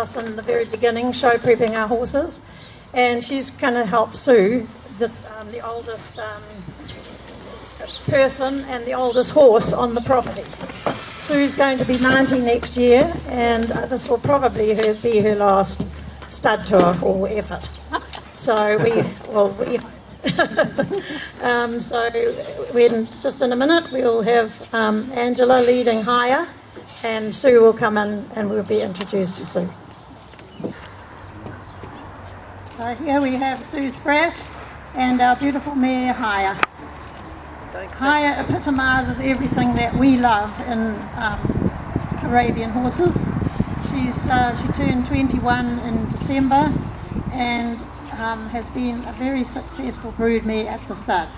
us in the very beginning, show prepping our horses, and she's going to help Sue, the oldest person and the oldest horse on the property. Sue's going to be 90 next year, and this will probably be her last stud tour or effort. So just in a minute we'll have Angela leading higher, and Sue will come in and we'll be introduced to Sue. So here we have Sue Spratt and our beautiful mare Higher. Higher epitomises everything that we love in Arabian horses. She turned 21 in December and has been a very successful brood mare at the stud.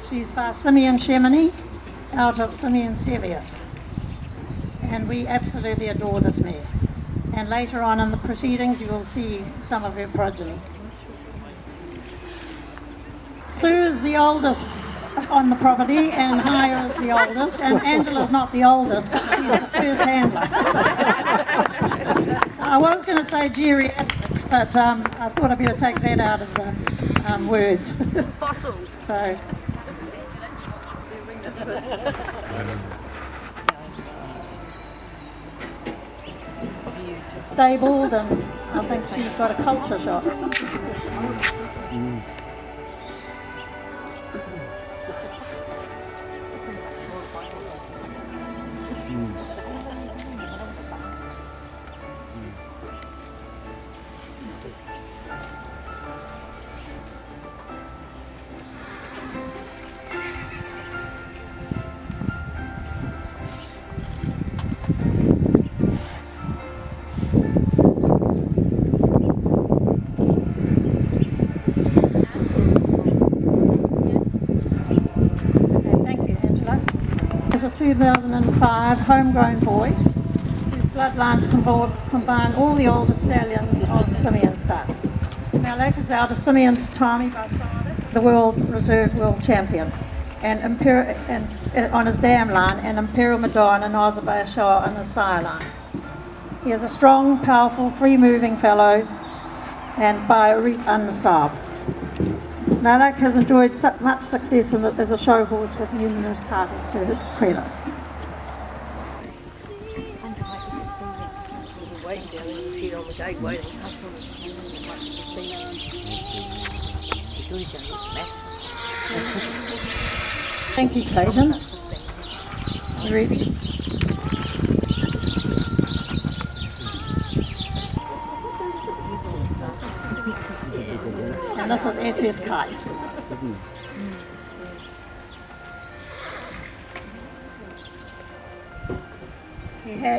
She's by Simeon Shemini out of Simeon Seviot, and we absolutely adore this mare. And later on in the proceedings you will see some of her progeny. Sue is the oldest on the property, and Higher is the oldest, and Angela's not the oldest, but she's the first handler. So I was going to say geriatrics, but I thought I'd better take that out of the words. Fossil. So. Stabled, and I think she's got a culture shock. Is a 2005 homegrown boy whose bloodlines combine all the older stallions of Simeon stud. Malak is out of Simeon's Tami by Sadik, the World Reserve World Champion, and on his dam line, and Imperial Madon and Azerbaijan Shah on his sire line. He is a strong, powerful, free-moving fellow, and by Arit An-Nasab. Malak has enjoyed much success as a show horse with numerous titles to his credit. Thank you, Clayton. You ready? And this is SS Kais.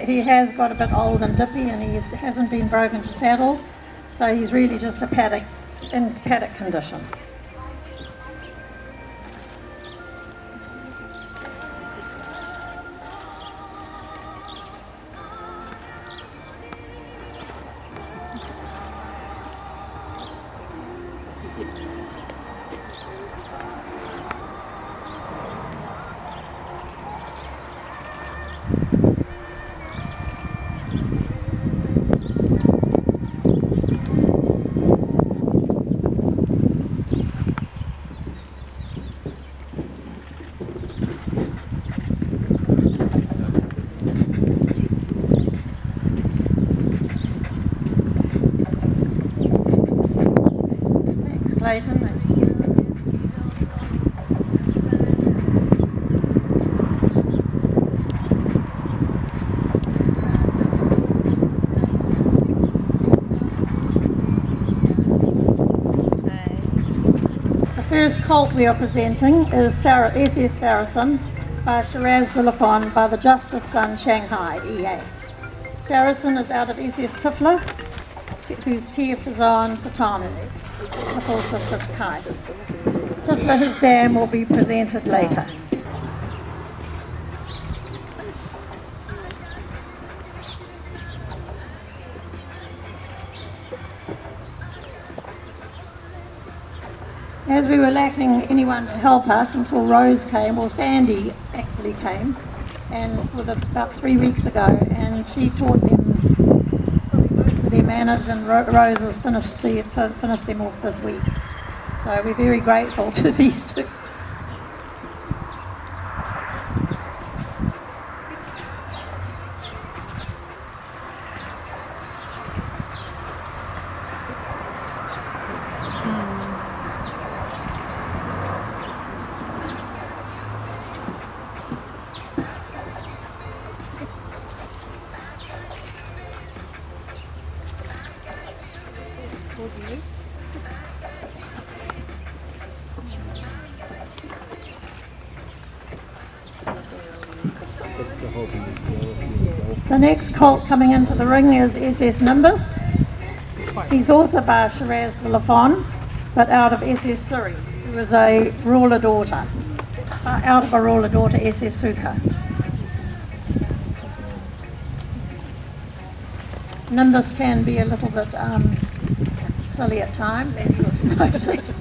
He has got a bit old and dippy, and he hasn't been broken to saddle, so he's really just in paddock condition. Clayton. The first colt we are presenting is SS Saracen by Shiraz Zilafon by the Justice Son Shanghai EA. Saracen is out of SS Tifla, whose Tia Fazan Satami, the full sister to Kais. Tifla, his dam, will be presented later. As we were lacking anyone to help us until Rose came, or Sandy actually came, and about 3 weeks ago, and she taught them Manners and Roses finished them off this week. So we're very grateful to these two. The next colt coming into the ring is SS Nimbus. He's also by Shiraz de la Fon, but out of SS Surrey, who is a ruler daughter. Out of a ruler daughter, SS Suka. Nimbus can be a little bit silly at times, as you'll notice.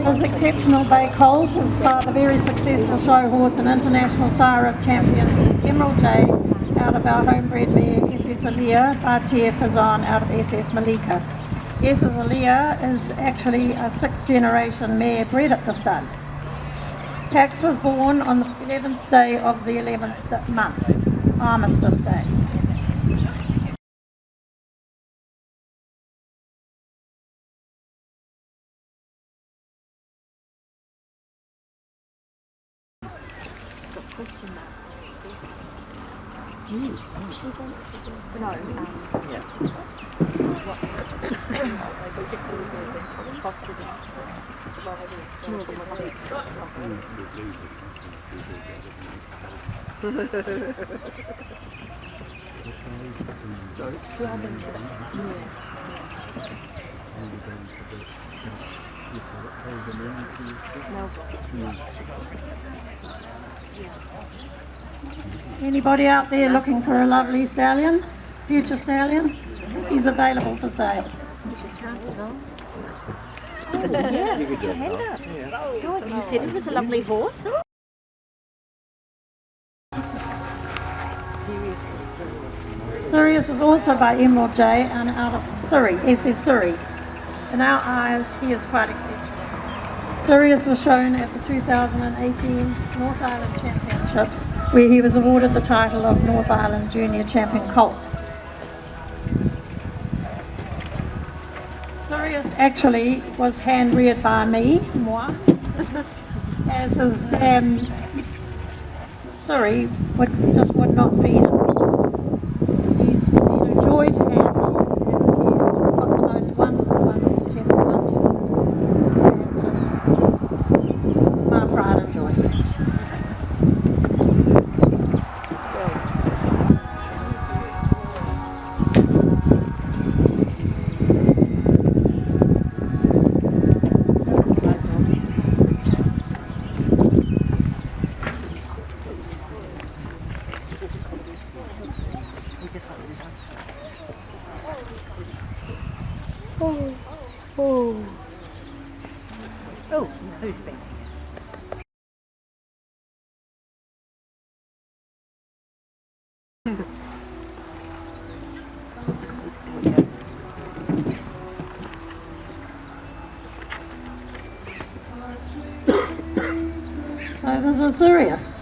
This exceptional bay colt is by the very successful show horse and international sire of champions Emerald J out of our homebred mare SS Aliyah by TF Fazan out of SS Malika. SS Aliyah is actually a 6th generation mare bred at the stud. Pax was born on the 11th day of the 11th month, Armistice Day. Anybody out there looking for a lovely stallion, future stallion? He's available for sale. Good. You said it was a lovely horse. Sirius is also by Emerald J and out of Surrey, SS Surrey. In our eyes, he is quite exceptional. Sirius was shown at the 2018 North Island Championships, where he was awarded the title of North Island Junior Champion Colt. Sirius actually was hand-reared by me, moi, as his Surrey would not feed him. He's been a joy to handle, and he's got the most wonderful temperament, and is my pride and joy. This is Sirius,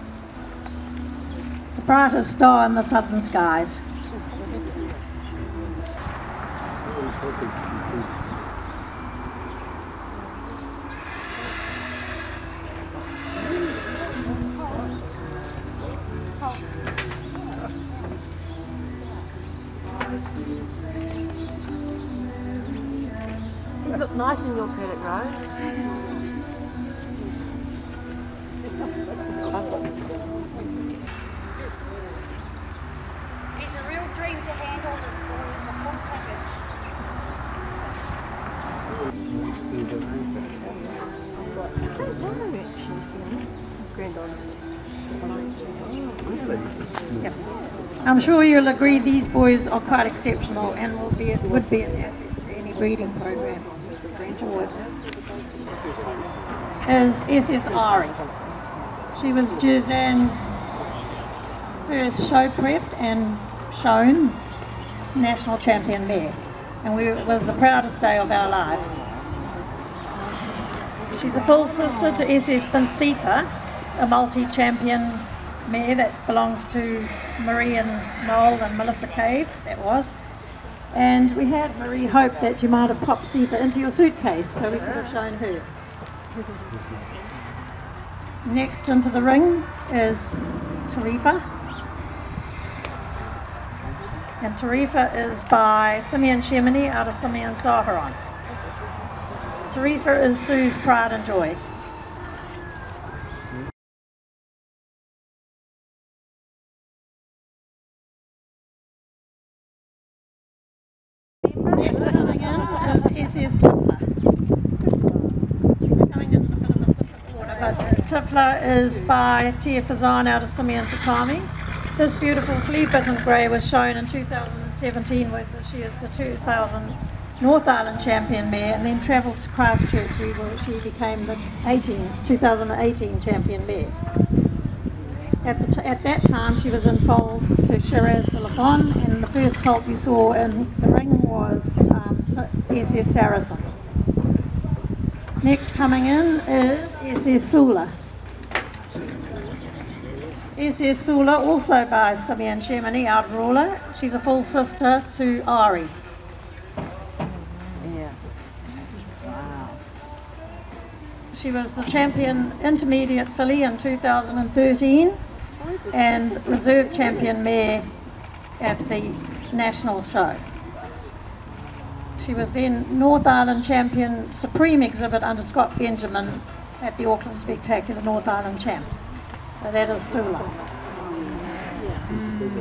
the brightest star in the southern skies. You look nice in your credit, Rose. It's a real dream to handle this boy as a horse I'm sure you'll agree these boys are quite exceptional and would be an asset to any breeding program going forward. Is SS Ari. She was Gerzanne's first show prepped and shown national champion mare, and it was the proudest day of our lives. She's a full sister to SS Bincitha, a multi-champion mare that belongs to Marie and Noel and Melissa Cave, that was. And we had Marie hope that you might have popped Cetha into your suitcase so we could have shown her. Next into the ring is Tarifa. And Tarifa is by Simeon Shemini out of Simeon Saharan. Tarifa is Sue's pride and joy. Next coming in is SS Tifla. We're coming in a bit of a different order, but Tifla is by Tia Fazan out of Simeon Satami. This beautiful flea-bitten grey was shown in 2017 with she is the 2000 North Island champion mare, and then travelled to Christchurch where she became the 2018 champion mare. At that time she was in foal to Shiraz de Lafon, and the first colt you saw in the ring was SS Saracen. Next coming in is SS Sula. SS Sula, also by Simeon Shemini out of Rolla. She's a full sister to Ari. Yeah. Wow. She was the champion intermediate filly in 2013 and reserve champion mare at the national show. She was then North Island champion supreme exhibit under Scott Benjamin at the Auckland Spectacular North Island Champs. So that is Sula.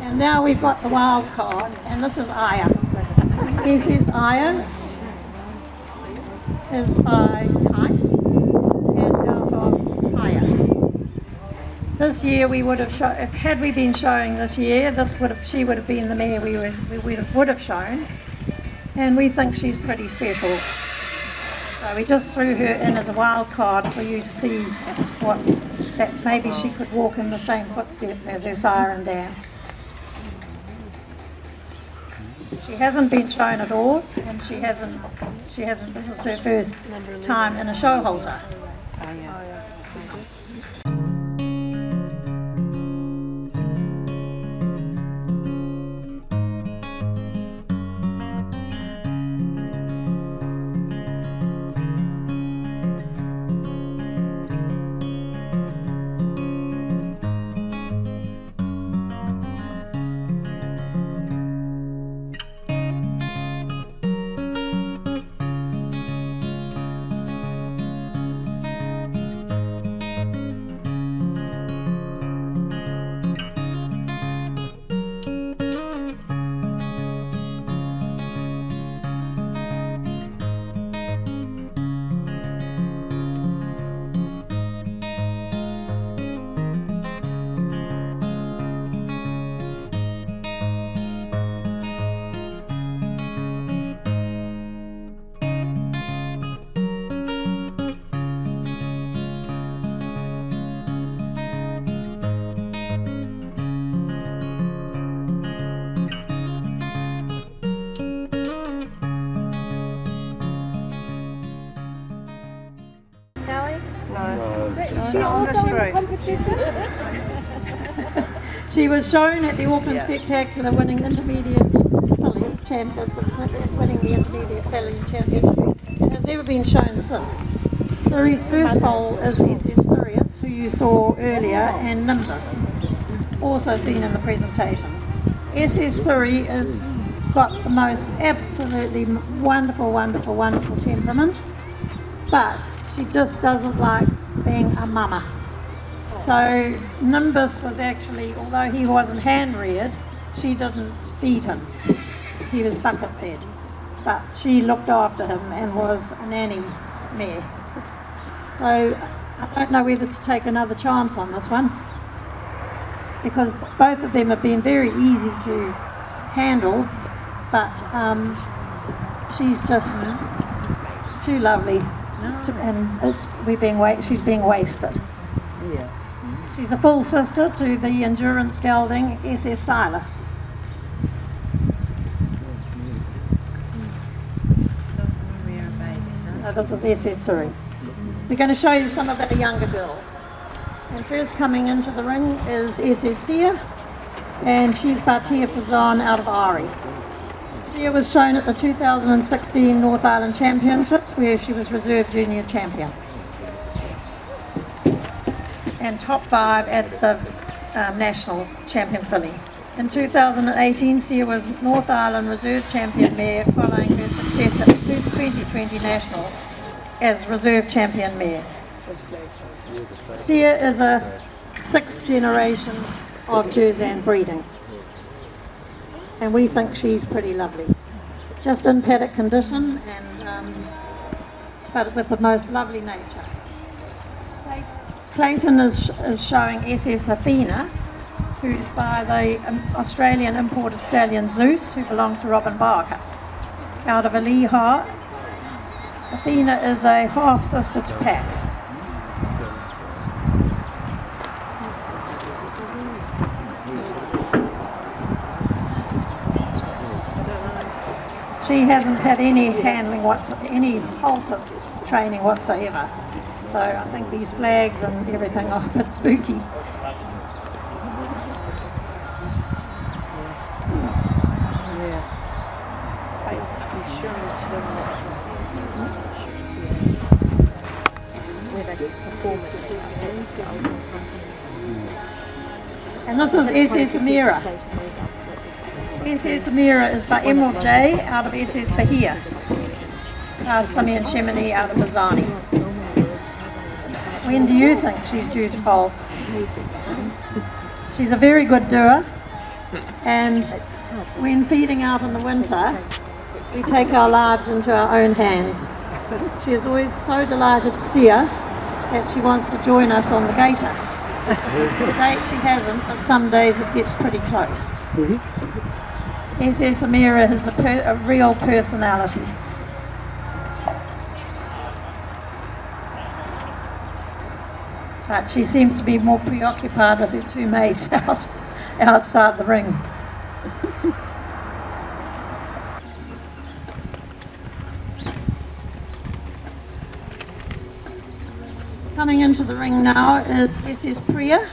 And now we've got the wild card, and this is Aya. SS Aya is by Kais and out of Aya. This year we would have shown, had we been showing this year, she would have been the mare we would have shown, and we think she's pretty special. So we just threw her in as a wild card for you to see that maybe she could walk in the same footsteps as her sire and dam. She hasn't been shown at all, and she hasn't, this is her first time in a show halter. She was shown at the Auckland Spectacular winning intermediate filly winning the intermediate filly championship and has never been shown since. Surrey's first foal is SS Sirius, who you saw earlier, and Nimbus, also seen in the presentation. SS Surrey has got the most absolutely wonderful temperament, but she just doesn't like being a mama. So Nimbus was actually, although he wasn't hand reared, she didn't feed him. He was bucket fed, but she looked after him and was a nanny mare. So I don't know whether to take another chance on this one, because both of them have been very easy to handle, but she's just too lovely, and she's being wasted. She's a full sister to the endurance gelding SS Silas. This is SS Surrey. We're going to show you some of the younger girls. And first coming into the ring is SS Sia, and she's Batia Fazan out of Ari. Sia was shown at the 2016 North Island Championships, where she was reserve junior champion and top 5 at the national champion filly. In 2018, Sia was North Island reserve champion mare, following her success at the 2020 national as reserve champion mare. Sia is a 6th generation of Gerzanne breeding, and we think she's pretty lovely. Just in paddock condition, and but with the most lovely nature. Clayton is showing SS Athena, who's by the Australian imported stallion Zeus, who belonged to Robin Barker, out of a Lehigh. Athena is a half sister to Pax. She hasn't had any handling any halter training whatsoever. So I think these flags and everything are a bit spooky. And this is SS Amira. SS Amira is by Emerald J out of SS Bahia. Simeon Shemini out of Bazani. When do you think she's due to foal? She's a very good doer, and when feeding out in the winter, we take our lives into our own hands. She is always so delighted to see us that she wants to join us on the gator. To date she hasn't, but some days it gets pretty close. SS Amira has a real personality. But she seems to be more preoccupied with her 2 mates outside the ring. Coming into the ring now is SS Priya.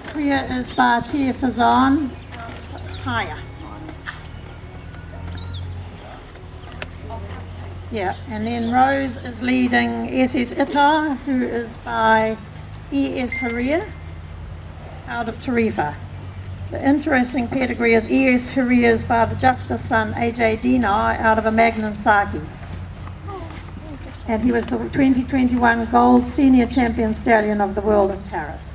Priya is by Tia Fazan Kaya. Yeah, and then Rose is leading SS Itar, who is by ES Haria out of Tarifa. The interesting pedigree is ES Haria is by the Justice son AJ Dinar out of a Magnum Saki. And he was the 2021 Gold Senior Champion Stallion of the World in Paris.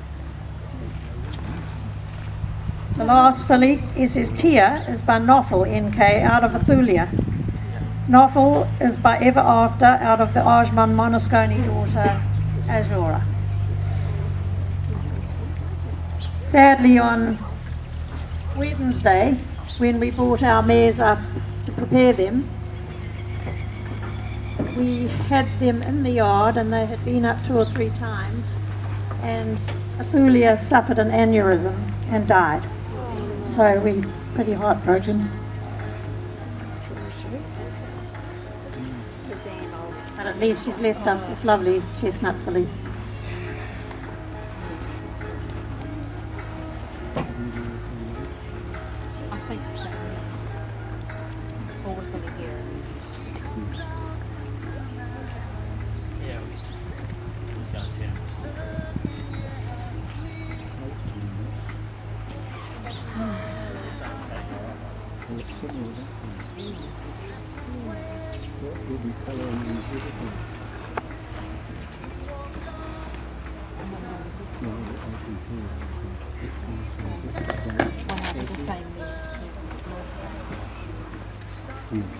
The last filly, SS Tia, is by Noffel NK out of Athulia. Noffel is by Ever After out of the Ajman Monasconi daughter, Azura. Sadly, on Wednesday, when we brought our mares up to prepare them, we had them in the yard and they had been up 2 or 3 times, and Athulia suffered an aneurysm and died. So we're pretty heartbroken. But at least she's left us this lovely chestnut filly. I think so. Or we're going to hear it. Yeah, he's got Jim. We'll have the same there too.